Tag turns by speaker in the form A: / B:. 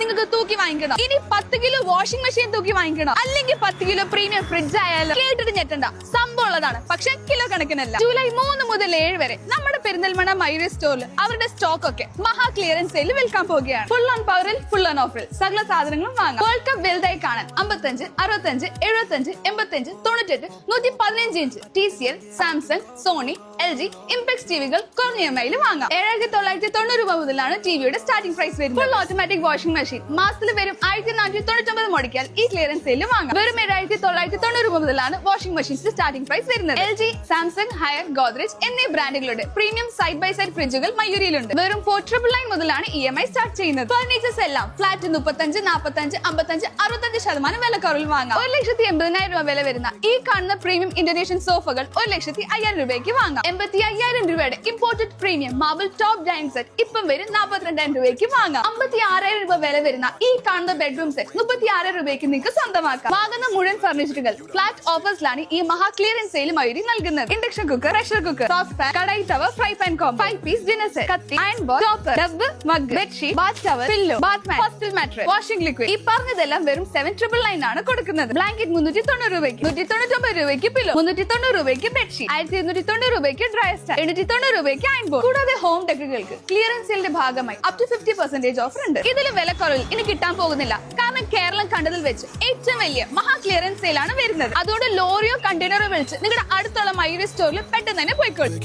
A: നിങ്ങൾക്ക് തൂക്കി വാങ്ങിക്കണം. ഇനി 10 കിലോ വാഷിംഗ് മെഷീൻ തൂക്കി വാങ്ങിക്കണം, അല്ലെങ്കിൽ 10 കിലോ പ്രീമിയം ഫ്രിഡ്ജ് ആയാലും കേട്ടിട്ട് ഞെട്ടണ്ട, സംഭവം ഉള്ളതാണ്. പക്ഷെ കിലോ കണക്കിനല്ല. ജൂലൈ 3 മുതൽ 7 വരെ നമ്മുടെ പെരിന്തൽമണ്ണ മയൂരി സ്റ്റോറിൽ അവരുടെ സ്റ്റോക്ക് ഒക്കെ മഹാ ക്ലിയറൻസ് സെയിൽ വിൽക്കാൻ പോവുകയാണ്. ഫുൾ ഓൺ പവറിൽ ഫുൾ ഓൺ ഓഫറിൽ സകല സാധനങ്ങളും വാങ്ങാം. വേൾഡ് കപ്പ് വലുതായി കാണാൻ 55, 65, 75, 85, 98, 115 inch TCL, Samsung, Sony, LG, Impex ടിവികൾ കുറഞ്ഞ EMI വാങ്ങാം. 7,990 രൂപ മുതലാണ് ടിവിയുടെ സ്റ്റാർട്ടിംഗ് പ്രൈസ് വരുന്നത്. ഫുൾ ഓട്ടോമാറ്റിക് വാഷിംഗ് മെഷീൻ മാസത്തിൽ വരും 1499 മുടക്കിയാൽ ഈ ക്ലിയറൻസ് സെയിൽ വാങ്ങാം. വെറും 7,990 രൂപ മുതലാണ് വാഷിംഗ് മെഷീൻസ് സ്റ്റാർട്ടിംഗ് പ്രൈസ് വരുന്നത്. LG, സാംസങ്, ഹയർ, ഗോദ്രേജ് എന്നീ ബ്രാൻഡുകളുടെ പ്രീമിയം സൈഡ് ബൈ സൈഡ് ഫ്രിഡ്ജുകൾ മയൂരിയിലുണ്ട്. വെറും 4,999 മുതലാണ് EMI സ്റ്റാർട്ട് ചെയ്യുന്നത്. ഫർണിച്ചേഴ്സ് എല്ലാം ഫ്ലാറ്റ് 35, 45, 55, 65% വിലക്കുറവിൽ വാങ്ങാം. 1,80,000 രൂപ വില വരുന്ന ഈ കാണുന്ന പ്രീമിയം ഇന്തോനേഷ്യൻ സോഫകൾ 1,05,000 രൂപയ്ക്ക് വാങ്ങാം. 85,000 രൂപയുടെ imported premium marble top dining set ഇപ്പം വരും 42,000 രൂപയ്ക്ക് വാങ്ങാം. 56,000 രൂപ വില വരുന്ന ഈ കാണുന്ന ബെഡ്റൂം സെറ്റ് 36,000 രൂപയ്ക്ക് നിങ്ങൾക്ക് സ്വന്തമാക്കാം. വാങ്ങുന്ന മുഴുവൻ ഫർണിച്ചറുകൾ ഫ്ലാറ്റ് ഓഫേഴ്സിലാണ് ഈ മഹാ ക്ലിയറൻസ് സെയിൽ മയൂരി നൽകുന്നത്. Induction cooker, pressure cooker, sauce pan, kadai tawa, fry pan combo, 5 piece dinner set, കത്തി, iron box, topper, tub, mug, bedsheet, bath towel, pillow, bath mat, hostel mattress, washing liquid. ഈ പറഞ്ഞതെല്ലാം വെറും 7,999 ആണ് കൊടുക്കുന്നത്. ബ്ലാങ്കറ്റ് 390 രൂപയ്ക്ക്, 199 രൂപയ്ക്ക് പില്ലോ, 390 രൂപയ്ക്ക് ബെഡ്ഷീറ്റ്, 1,290 രൂപയ്ക്ക് ഡ്രൈ സ്റ്റാൻഡ്, 890 രൂപയ്ക്ക് അയൺ ബോക്സ്. കൂടാതെ ഹോം ഡെക്കറുകൾക്ക് ക്ലിയറൻസ് സെയിലിന്റെ ഭാഗമായി അപ് ടു 50% ഓഫർ ഉണ്ട്. ഇതിൽ വിലക്കുറവിൽ ഇനി കിട്ടാൻ പോകുന്നില്ല. കാരണം കേരളം കണ്ടതിൽ വെച്ച് ഏറ്റവും വലിയ മഹാ ക്ലിയറൻസ് സെയിലാണ് വരുന്നത്. അതോടെ ലോറിയോ കണ്ടെയ്നറോ വിളിച്ച് നിങ്ങളുടെ അടുത്തുള്ള മയൂരി സ്റ്റോറിൽ പെട്ടെന്ന് തന്നെ പോയിക്കോളൂ.